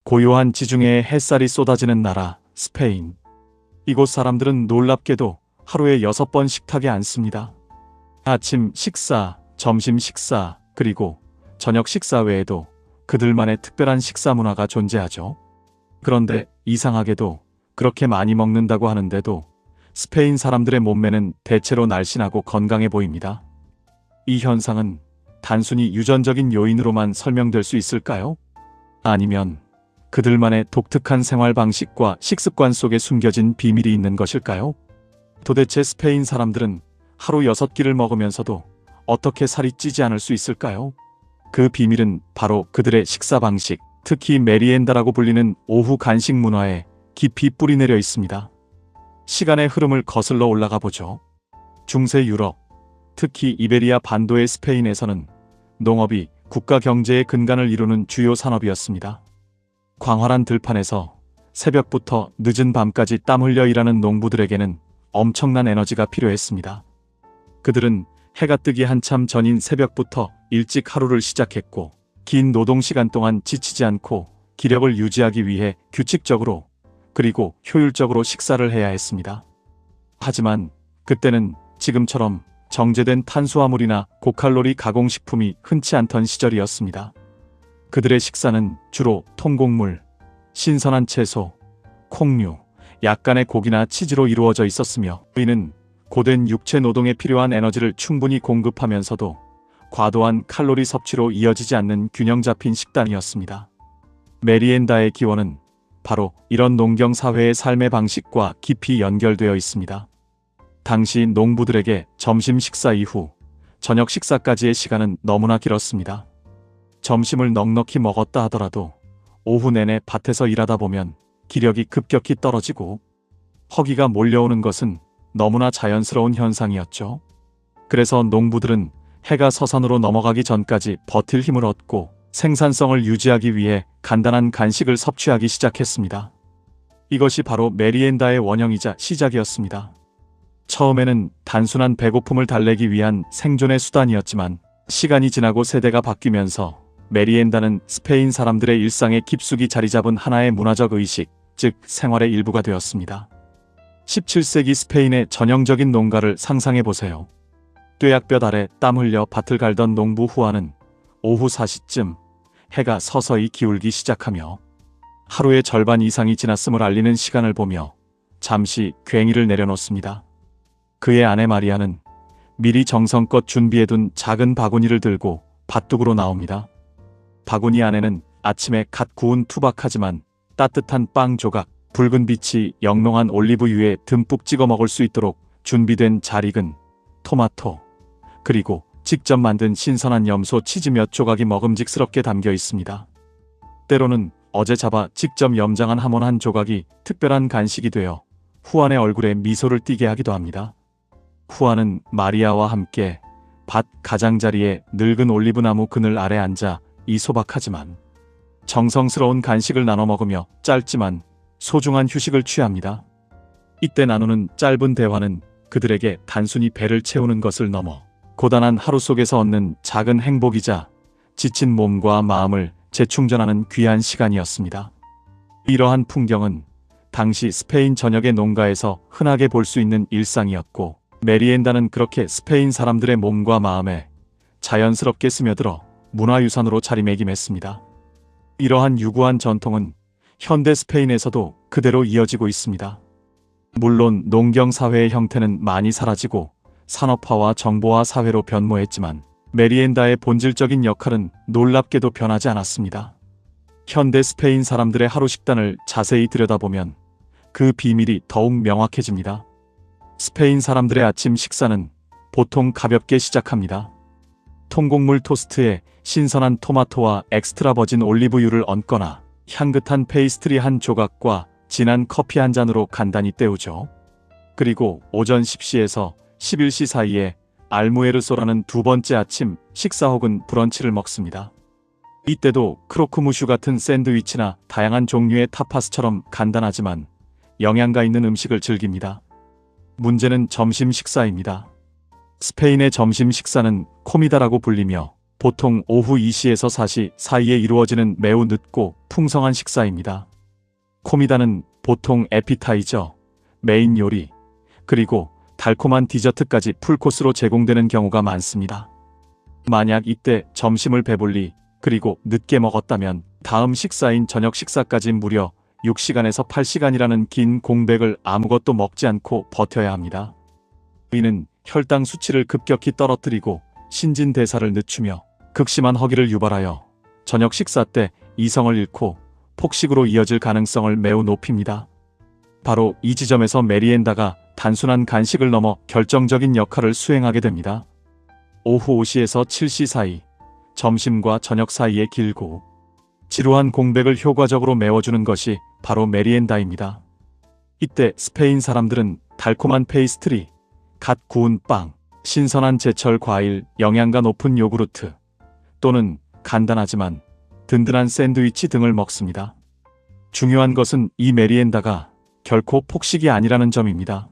고요한 지중해에 햇살이 쏟아지는 나라, 스페인. 이곳 사람들은 놀랍게도 하루에 6번 식탁에 앉습니다. 아침 식사, 점심 식사, 그리고 저녁 식사 외에도 그들만의 특별한 식사 문화가 존재하죠. 그런데 이상하게도 그렇게 많이 먹는다고 하는데도 스페인 사람들의 몸매는 대체로 날씬하고 건강해 보입니다. 이 현상은 단순히 유전적인 요인으로만 설명될 수 있을까요? 아니면 그들만의 독특한 생활 방식과 식습관 속에 숨겨진 비밀이 있는 것일까요? 도대체 스페인 사람들은 하루 6끼를 먹으면서도 어떻게 살이 찌지 않을 수 있을까요? 그 비밀은 바로 그들의 식사 방식, 특히 메리엔다라고 불리는 오후 간식 문화에 깊이 뿌리내려 있습니다. 시간의 흐름을 거슬러 올라가 보죠. 중세 유럽, 특히 이베리아 반도의 스페인에서는 농업이 국가 경제의 근간을 이루는 주요 산업이었습니다. 광활한 들판에서 새벽부터 늦은 밤까지 땀 흘려 일하는 농부들에게는 엄청난 에너지가 필요했습니다. 그들은 해가 뜨기 한참 전인 새벽부터 일찍 하루를 시작했고, 긴 노동시간 동안 지치지 않고 기력을 유지하기 위해 규칙적으로 그리고 효율적으로 식사를 해야 했습니다. 하지만 그때는 지금처럼 정제된 탄수화물이나 고칼로리 가공식품이 흔치 않던 시절이었습니다. 그들의 식사는 주로 통곡물, 신선한 채소, 콩류, 약간의 고기나 치즈로 이루어져 있었으며, 이는 고된 육체 노동에 필요한 에너지를 충분히 공급하면서도 과도한 칼로리 섭취로 이어지지 않는 균형 잡힌 식단이었습니다. 메리엔다의 기원은 바로 이런 농경 사회의 삶의 방식과 깊이 연결되어 있습니다. 당시 농부들에게 점심 식사 이후 저녁 식사까지의 시간은 너무나 길었습니다. 점심을 넉넉히 먹었다 하더라도 오후 내내 밭에서 일하다 보면 기력이 급격히 떨어지고 허기가 몰려오는 것은 너무나 자연스러운 현상이었죠. 그래서 농부들은 해가 서산으로 넘어가기 전까지 버틸 힘을 얻고 생산성을 유지하기 위해 간단한 간식을 섭취하기 시작했습니다. 이것이 바로 메리엔다의 원형이자 시작이었습니다. 처음에는 단순한 배고픔을 달래기 위한 생존의 수단이었지만, 시간이 지나고 세대가 바뀌면서 메리엔다는 스페인 사람들의 일상에 깊숙이 자리 잡은 하나의 문화적 의식, 즉 생활의 일부가 되었습니다. 17세기 스페인의 전형적인 농가를 상상해 보세요. 뙤약볕 아래 땀 흘려 밭을 갈던 농부 후아는 오후 4시쯤 해가 서서히 기울기 시작하며 하루의 절반 이상이 지났음을 알리는 시간을 보며 잠시 괭이를 내려놓습니다. 그의 아내 마리아는 미리 정성껏 준비해둔 작은 바구니를 들고 밭둑으로 나옵니다. 바구니 안에는 아침에 갓 구운 투박하지만 따뜻한 빵 조각, 붉은 빛이 영롱한 올리브유에 듬뿍 찍어 먹을 수 있도록 준비된 잘 익은 토마토, 그리고 직접 만든 신선한 염소 치즈 몇 조각이 먹음직스럽게 담겨 있습니다. 때로는 어제 잡아 직접 염장한 하몬 한 조각이 특별한 간식이 되어 후안의 얼굴에 미소를 띠게 하기도 합니다. 후안은 마리아와 함께 밭 가장자리에 늙은 올리브나무 그늘 아래 앉아 이 소박하지만 정성스러운 간식을 나눠 먹으며 짧지만 소중한 휴식을 취합니다. 이때 나누는 짧은 대화는 그들에게 단순히 배를 채우는 것을 넘어 고단한 하루 속에서 얻는 작은 행복이자 지친 몸과 마음을 재충전하는 귀한 시간이었습니다. 이러한 풍경은 당시 스페인 전역의 농가에서 흔하게 볼 수 있는 일상이었고, 메리엔다는 그렇게 스페인 사람들의 몸과 마음에 자연스럽게 스며들어 문화유산으로 자리매김했습니다. 이러한 유구한 전통은 현대 스페인에서도 그대로 이어지고 있습니다. 물론 농경 사회의 형태는 많이 사라지고 산업화와 정보화 사회로 변모했지만 메리엔다의 본질적인 역할은 놀랍게도 변하지 않았습니다. 현대 스페인 사람들의 하루 식단을 자세히 들여다보면 그 비밀이 더욱 명확해집니다. 스페인 사람들의 아침 식사는 보통 가볍게 시작합니다. 통곡물 토스트에 신선한 토마토와 엑스트라 버진 올리브유를 얹거나 향긋한 페이스트리 한 조각과 진한 커피 한 잔으로 간단히 때우죠. 그리고 오전 10시에서 11시 사이에 알무에르소라는 두 번째 아침 식사 혹은 브런치를 먹습니다. 이때도 크로크무슈 같은 샌드위치나 다양한 종류의 타파스처럼 간단하지만 영양가 있는 음식을 즐깁니다. 문제는 점심 식사입니다. 스페인의 점심 식사는 코미다라고 불리며 보통 오후 2시에서 4시 사이에 이루어지는 매우 늦고 풍성한 식사입니다. 코미다는 보통 에피타이저, 메인 요리, 그리고 달콤한 디저트까지 풀코스로 제공되는 경우가 많습니다. 만약 이때 점심을 배불리 그리고 늦게 먹었다면 다음 식사인 저녁 식사까지 무려 6시간에서 8시간이라는 긴 공백을 아무것도 먹지 않고 버텨야 합니다. 이는 혈당 수치를 급격히 떨어뜨리고 신진대사를 늦추며 극심한 허기를 유발하여 저녁 식사 때 이성을 잃고 폭식으로 이어질 가능성을 매우 높입니다. 바로 이 지점에서 메리엔다가 단순한 간식을 넘어 결정적인 역할을 수행하게 됩니다. 오후 5시에서 7시 사이, 점심과 저녁 사이에 길고 지루한 공백을 효과적으로 메워주는 것이 바로 메리엔다입니다. 이때 스페인 사람들은 달콤한 페이스트리, 갓 구운 빵, 신선한 제철 과일, 영양가 높은 요구르트, 또는 간단하지만 든든한 샌드위치 등을 먹습니다. 중요한 것은 이 메리엔다가 결코 폭식이 아니라는 점입니다.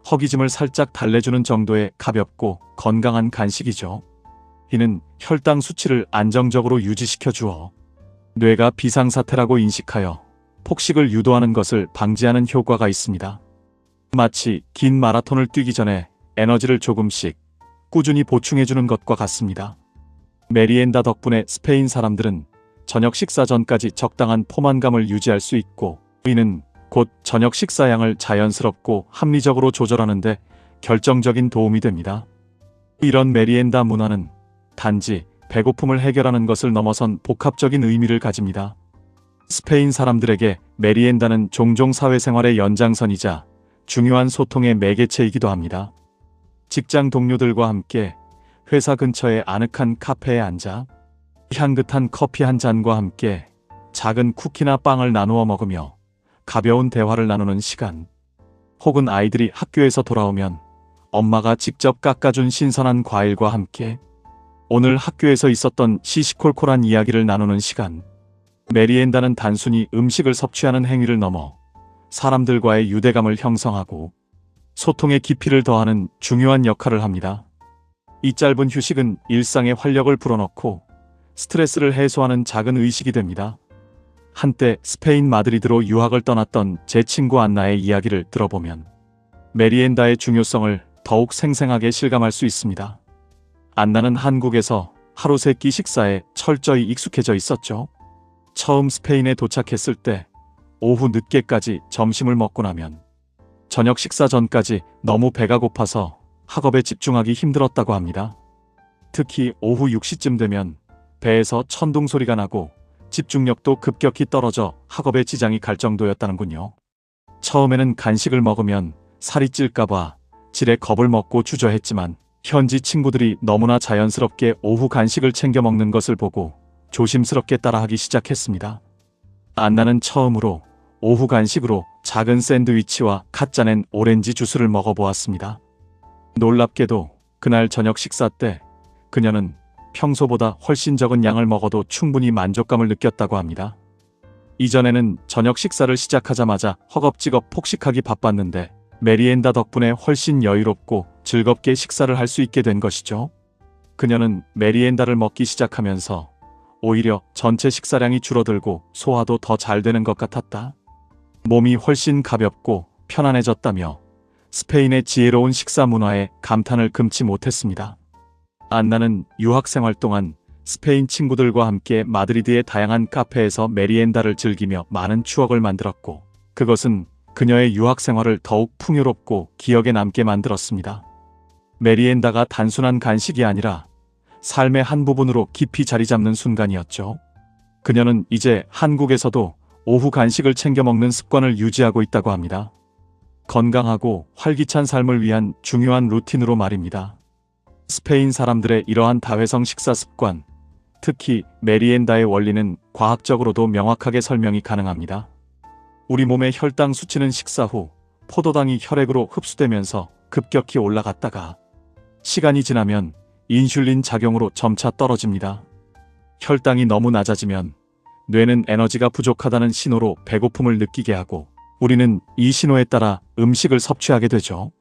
허기짐을 살짝 달래주는 정도의 가볍고 건강한 간식이죠. 이는 혈당 수치를 안정적으로 유지시켜 주어 뇌가 비상사태라고 인식하여 폭식을 유도하는 것을 방지하는 효과가 있습니다. 마치 긴 마라톤을 뛰기 전에 에너지를 조금씩 꾸준히 보충해주는 것과 같습니다. 메리엔다 덕분에 스페인 사람들은 저녁 식사 전까지 적당한 포만감을 유지할 수 있고, 이는 곧 저녁 식사량을 자연스럽고 합리적으로 조절하는데 결정적인 도움이 됩니다. 이런 메리엔다 문화는 단지 배고픔을 해결하는 것을 넘어선 복합적인 의미를 가집니다. 스페인 사람들에게 메리엔다는 종종 사회생활의 연장선이자 중요한 소통의 매개체이기도 합니다. 직장 동료들과 함께 회사 근처의 아늑한 카페에 앉아 향긋한 커피 한 잔과 함께 작은 쿠키나 빵을 나누어 먹으며 가벼운 대화를 나누는 시간, 혹은 아이들이 학교에서 돌아오면 엄마가 직접 깎아준 신선한 과일과 함께 오늘 학교에서 있었던 시시콜콜한 이야기를 나누는 시간. 메리엔다는 단순히 음식을 섭취하는 행위를 넘어 사람들과의 유대감을 형성하고 소통의 깊이를 더하는 중요한 역할을 합니다. 이 짧은 휴식은 일상의 활력을 불어넣고 스트레스를 해소하는 작은 의식이 됩니다. 한때 스페인 마드리드로 유학을 떠났던 제 친구 안나의 이야기를 들어보면 메리엔다의 중요성을 더욱 생생하게 실감할 수 있습니다. 안나는 한국에서 하루 세 끼 식사에 철저히 익숙해져 있었죠. 처음 스페인에 도착했을 때 오후 늦게까지 점심을 먹고 나면 저녁 식사 전까지 너무 배가 고파서 학업에 집중하기 힘들었다고 합니다. 특히 오후 6시쯤 되면 배에서 천둥 소리가 나고 집중력도 급격히 떨어져 학업에 지장이 갈 정도였다는군요. 처음에는 간식을 먹으면 살이 찔까봐 지레 겁을 먹고 주저했지만 현지 친구들이 너무나 자연스럽게 오후 간식을 챙겨 먹는 것을 보고 조심스럽게 따라하기 시작했습니다. 안나는 처음으로 오후 간식으로 작은 샌드위치와 갓 짜낸 오렌지 주스를 먹어보았습니다. 놀랍게도 그날 저녁 식사 때 그녀는 평소보다 훨씬 적은 양을 먹어도 충분히 만족감을 느꼈다고 합니다. 이전에는 저녁 식사를 시작하자마자 허겁지겁 폭식하기 바빴는데 메리엔다 덕분에 훨씬 여유롭고 즐겁게 식사를 할 수 있게 된 것이죠. 그녀는 메리엔다를 먹기 시작하면서 오히려 전체 식사량이 줄어들고 소화도 더 잘 되는 것 같았다. 몸이 훨씬 가볍고 편안해졌다며 스페인의 지혜로운 식사 문화에 감탄을 금치 못했습니다. 안나는 유학 생활 동안 스페인 친구들과 함께 마드리드의 다양한 카페에서 메리엔다를 즐기며 많은 추억을 만들었고, 그것은 그녀의 유학 생활을 더욱 풍요롭고 기억에 남게 만들었습니다. 메리엔다가 단순한 간식이 아니라 삶의 한 부분으로 깊이 자리 잡는 순간이었죠. 그녀는 이제 한국에서도 오후 간식을 챙겨 먹는 습관을 유지하고 있다고 합니다. 건강하고 활기찬 삶을 위한 중요한 루틴으로 말입니다. 스페인 사람들의 이러한 다회성 식사 습관, 특히 메리엔다의 원리는 과학적으로도 명확하게 설명이 가능합니다. 우리 몸의 혈당 수치는 식사 후 포도당이 혈액으로 흡수되면서 급격히 올라갔다가 시간이 지나면 인슐린 작용으로 점차 떨어집니다. 혈당이 너무 낮아지면 뇌는 에너지가 부족하다는 신호로 배고픔을 느끼게 하고, 우리는 이 신호에 따라 음식을 섭취하게 되죠.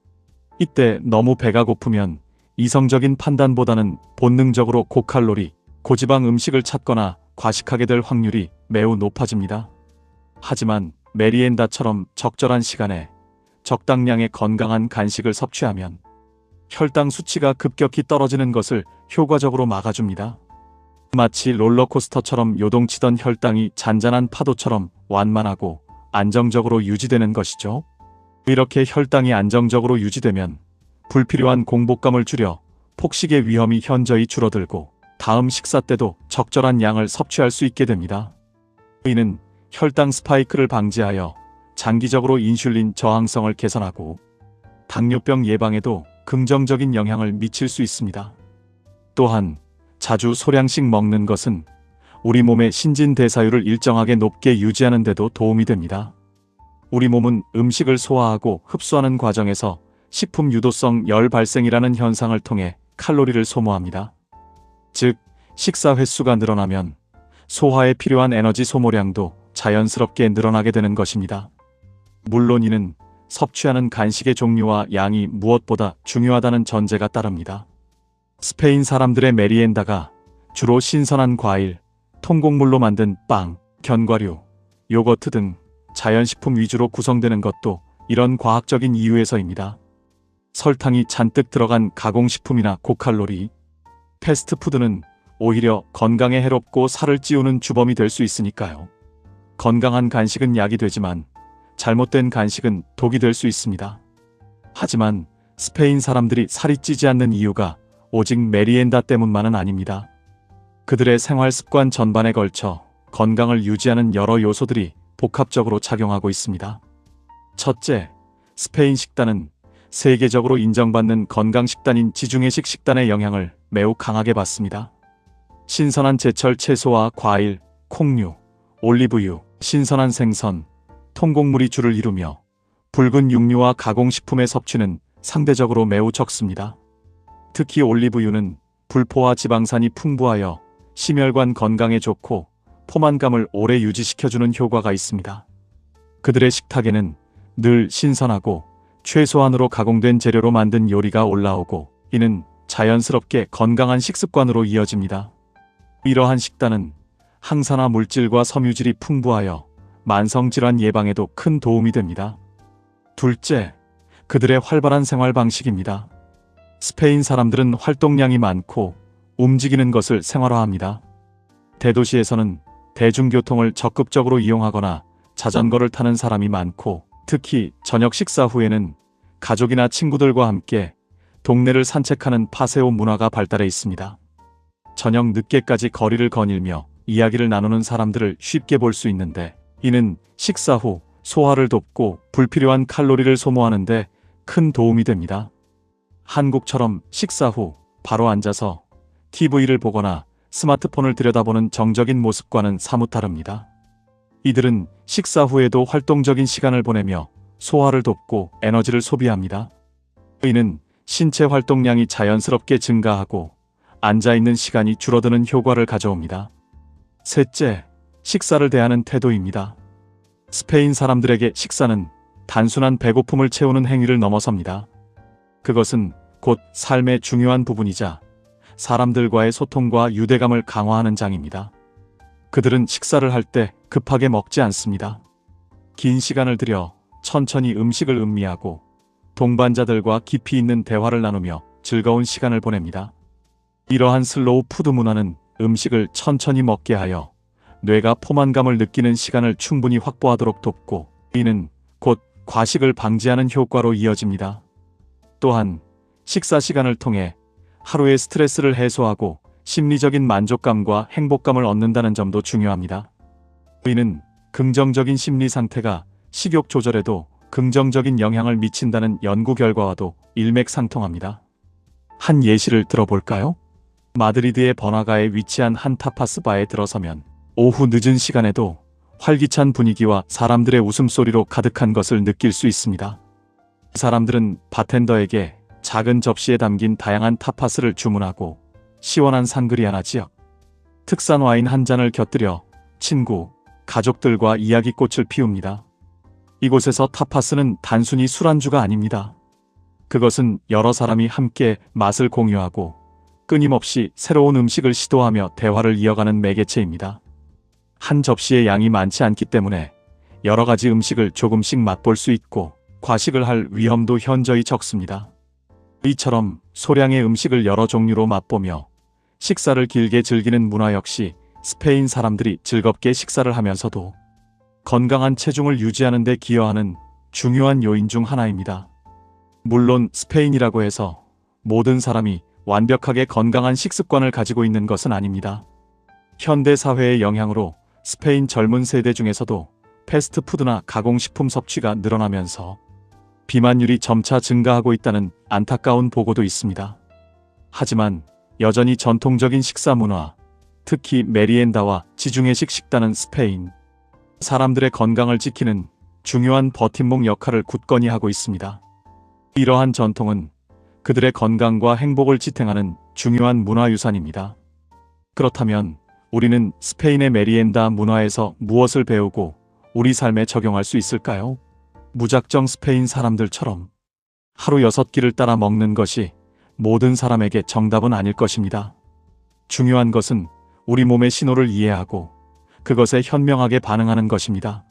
이때 너무 배가 고프면 이성적인 판단보다는 본능적으로 고칼로리, 고지방 음식을 찾거나 과식하게 될 확률이 매우 높아집니다. 하지만 메리엔다처럼 적절한 시간에 적당량의 건강한 간식을 섭취하면 혈당 수치가 급격히 떨어지는 것을 효과적으로 막아줍니다. 마치 롤러코스터처럼 요동치던 혈당이 잔잔한 파도처럼 완만하고 안정적으로 유지되는 것이죠. 이렇게 혈당이 안정적으로 유지되면 불필요한 공복감을 줄여 폭식의 위험이 현저히 줄어들고 다음 식사 때도 적절한 양을 섭취할 수 있게 됩니다. 이는 혈당 스파이크를 방지하여 장기적으로 인슐린 저항성을 개선하고 당뇨병 예방에도 긍정적인 영향을 미칠 수 있습니다. 또한 자주 소량씩 먹는 것은 우리 몸의 신진대사율을 일정하게 높게 유지하는 데도 도움이 됩니다. 우리 몸은 음식을 소화하고 흡수하는 과정에서 식품 유도성 열 발생이라는 현상을 통해 칼로리를 소모합니다. 즉, 식사 횟수가 늘어나면 소화에 필요한 에너지 소모량도 자연스럽게 늘어나게 되는 것입니다. 물론 이는 섭취하는 간식의 종류와 양이 무엇보다 중요하다는 전제가 따릅니다. 스페인 사람들의 메리엔다가 주로 신선한 과일, 통곡물로 만든 빵, 견과류, 요거트 등 자연식품 위주로 구성되는 것도 이런 과학적인 이유에서입니다. 설탕이 잔뜩 들어간 가공식품이나 고칼로리, 패스트푸드는 오히려 건강에 해롭고 살을 찌우는 주범이 될 수 있으니까요. 건강한 간식은 약이 되지만 잘못된 간식은 독이 될 수 있습니다. 하지만 스페인 사람들이 살이 찌지 않는 이유가 오직 메리엔다 때문만은 아닙니다. 그들의 생활 습관 전반에 걸쳐 건강을 유지하는 여러 요소들이 복합적으로 작용하고 있습니다. 첫째, 스페인 식단은 세계적으로 인정받는 건강식단인 지중해식 식단의 영향을 매우 강하게 받습니다. 신선한 제철 채소와 과일, 콩류, 올리브유, 신선한 생선, 통곡물이 주를 이루며 붉은 육류와 가공식품의 섭취는 상대적으로 매우 적습니다. 특히 올리브유는 불포화 지방산이 풍부하여 심혈관 건강에 좋고 포만감을 오래 유지시켜주는 효과가 있습니다. 그들의 식탁에는 늘 신선하고 최소한으로 가공된 재료로 만든 요리가 올라오고 이는 자연스럽게 건강한 식습관으로 이어집니다. 이러한 식단은 항산화 물질과 섬유질이 풍부하여 만성질환 예방에도 큰 도움이 됩니다. 둘째, 그들의 활발한 생활 방식입니다. 스페인 사람들은 활동량이 많고 움직이는 것을 생활화합니다. 대도시에서는 대중교통을 적극적으로 이용하거나 자전거를 타는 사람이 많고 특히 저녁 식사 후에는 가족이나 친구들과 함께 동네를 산책하는 파세오 문화가 발달해 있습니다. 저녁 늦게까지 거리를 거닐며 이야기를 나누는 사람들을 쉽게 볼 수 있는데 이는 식사 후 소화를 돕고 불필요한 칼로리를 소모하는데 큰 도움이 됩니다. 한국처럼 식사 후 바로 앉아서 TV를 보거나 스마트폰을 들여다보는 정적인 모습과는 사뭇 다릅니다. 이들은 식사 후에도 활동적인 시간을 보내며 소화를 돕고 에너지를 소비합니다. 이는 신체 활동량이 자연스럽게 증가하고 앉아있는 시간이 줄어드는 효과를 가져옵니다. 셋째, 식사를 대하는 태도입니다. 스페인 사람들에게 식사는 단순한 배고픔을 채우는 행위를 넘어섭니다. 그것은 곧 삶의 중요한 부분이자 사람들과의 소통과 유대감을 강화하는 장입니다. 그들은 식사를 할 때 급하게 먹지 않습니다. 긴 시간을 들여 천천히 음식을 음미하고 동반자들과 깊이 있는 대화를 나누며 즐거운 시간을 보냅니다. 이러한 슬로우 푸드 문화는 음식을 천천히 먹게 하여 뇌가 포만감을 느끼는 시간을 충분히 확보하도록 돕고 이는 곧 과식을 방지하는 효과로 이어집니다. 또한 식사 시간을 통해 하루의 스트레스를 해소하고 심리적인 만족감과 행복감을 얻는다는 점도 중요합니다. 이는 긍정적인 심리 상태가 식욕 조절에도 긍정적인 영향을 미친다는 연구 결과와도 일맥상통합니다. 한 예시를 들어볼까요? 마드리드의 버나가에 위치한 한 타파스 바에 들어서면 오후 늦은 시간에도 활기찬 분위기와 사람들의 웃음소리로 가득한 것을 느낄 수 있습니다. 사람들은 바텐더에게 작은 접시에 담긴 다양한 타파스를 주문하고 시원한 상그리아나 지역 특산 와인 한 잔을 곁들여 친구, 가족들과 이야기꽃을 피웁니다. 이곳에서 타파스는 단순히 술안주가 아닙니다. 그것은 여러 사람이 함께 맛을 공유하고 끊임없이 새로운 음식을 시도하며 대화를 이어가는 매개체입니다. 한 접시의 양이 많지 않기 때문에 여러 가지 음식을 조금씩 맛볼 수 있고 과식을 할 위험도 현저히 적습니다. 이처럼 소량의 음식을 여러 종류로 맛보며 식사를 길게 즐기는 문화 역시 스페인 사람들이 즐겁게 식사를 하면서도 건강한 체중을 유지하는 데 기여하는 중요한 요인 중 하나입니다. 물론 스페인이라고 해서 모든 사람이 완벽하게 건강한 식습관을 가지고 있는 것은 아닙니다. 현대 사회의 영향으로 스페인 젊은 세대 중에서도 패스트푸드나 가공식품 섭취가 늘어나면서 비만율이 점차 증가하고 있다는 안타까운 보고도 있습니다. 하지만 여전히 전통적인 식사 문화, 특히 메리엔다와 지중해식 식단은 스페인 사람들의 건강을 지키는 중요한 버팀목 역할을 굳건히 하고 있습니다. 이러한 전통은 그들의 건강과 행복을 지탱하는 중요한 문화유산입니다. 그렇다면 우리는 스페인의 메리엔다 문화에서 무엇을 배우고 우리 삶에 적용할 수 있을까요? 무작정 스페인 사람들처럼 하루 6끼를 따라 먹는 것이 모든 사람에게 정답은 아닐 것입니다. 중요한 것은 우리 몸의 신호를 이해하고 그것에 현명하게 반응하는 것입니다.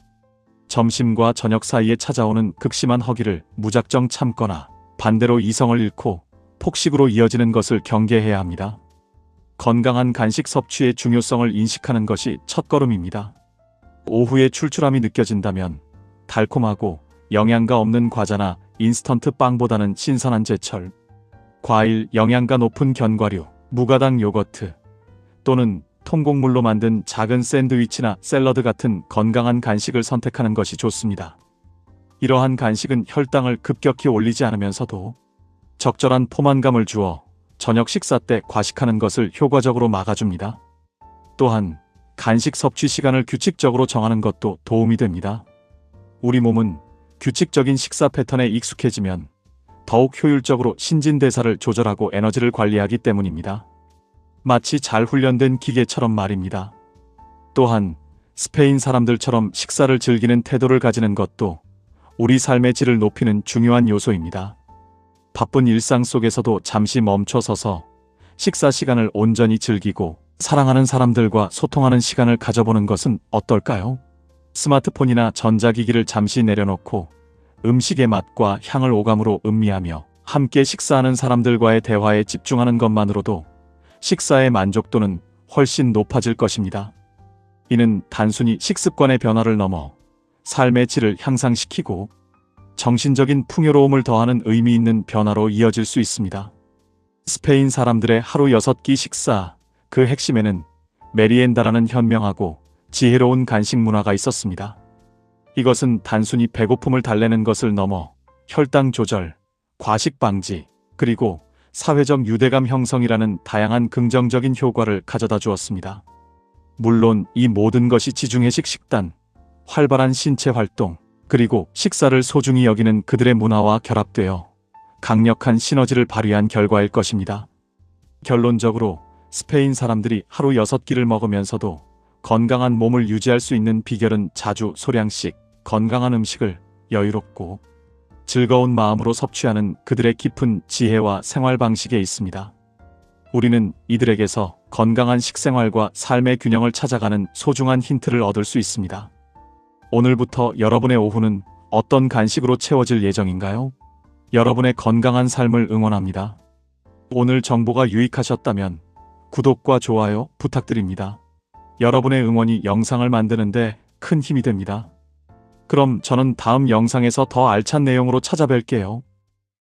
점심과 저녁 사이에 찾아오는 극심한 허기를 무작정 참거나 반대로 이성을 잃고 폭식으로 이어지는 것을 경계해야 합니다. 건강한 간식 섭취의 중요성을 인식하는 것이 첫걸음입니다. 오후에 출출함이 느껴진다면 달콤하고 영양가 없는 과자나 인스턴트 빵보다는 신선한 제철, 과일, 영양가 높은 견과류, 무가당 요거트 또는 통곡물로 만든 작은 샌드위치나 샐러드 같은 건강한 간식을 선택하는 것이 좋습니다. 이러한 간식은 혈당을 급격히 올리지 않으면서도 적절한 포만감을 주어 저녁 식사 때 과식하는 것을 효과적으로 막아줍니다. 또한 간식 섭취 시간을 규칙적으로 정하는 것도 도움이 됩니다. 우리 몸은 규칙적인 식사 패턴에 익숙해지면 더욱 효율적으로 신진대사를 조절하고 에너지를 관리하기 때문입니다. 마치 잘 훈련된 기계처럼 말입니다. 또한 스페인 사람들처럼 식사를 즐기는 태도를 가지는 것도 우리 삶의 질을 높이는 중요한 요소입니다. 바쁜 일상 속에서도 잠시 멈춰서서 식사 시간을 온전히 즐기고 사랑하는 사람들과 소통하는 시간을 가져보는 것은 어떨까요? 스마트폰이나 전자기기를 잠시 내려놓고 음식의 맛과 향을 오감으로 음미하며 함께 식사하는 사람들과의 대화에 집중하는 것만으로도 식사의 만족도는 훨씬 높아질 것입니다. 이는 단순히 식습관의 변화를 넘어 삶의 질을 향상시키고 정신적인 풍요로움을 더하는 의미 있는 변화로 이어질 수 있습니다. 스페인 사람들의 하루 6끼 식사, 그 핵심에는 메리엔다라는 현명하고 지혜로운 간식 문화가 있었습니다. 이것은 단순히 배고픔을 달래는 것을 넘어 혈당 조절, 과식 방지, 그리고 사회적 유대감 형성이라는 다양한 긍정적인 효과를 가져다 주었습니다. 물론 이 모든 것이 지중해식 식단, 활발한 신체 활동, 그리고 식사를 소중히 여기는 그들의 문화와 결합되어 강력한 시너지를 발휘한 결과일 것입니다. 결론적으로 스페인 사람들이 하루 6끼를 먹으면서도 건강한 몸을 유지할 수 있는 비결은 자주 소량씩 건강한 음식을 여유롭고 즐거운 마음으로 섭취하는 그들의 깊은 지혜와 생활 방식에 있습니다. 우리는 이들에게서 건강한 식생활과 삶의 균형을 찾아가는 소중한 힌트를 얻을 수 있습니다. 오늘부터 여러분의 오후는 어떤 간식으로 채워질 예정인가요? 여러분의 건강한 삶을 응원합니다. 오늘 정보가 유익하셨다면 구독과 좋아요 부탁드립니다. 여러분의 응원이 영상을 만드는데 큰 힘이 됩니다. 그럼 저는 다음 영상에서 더 알찬 내용으로 찾아뵐게요.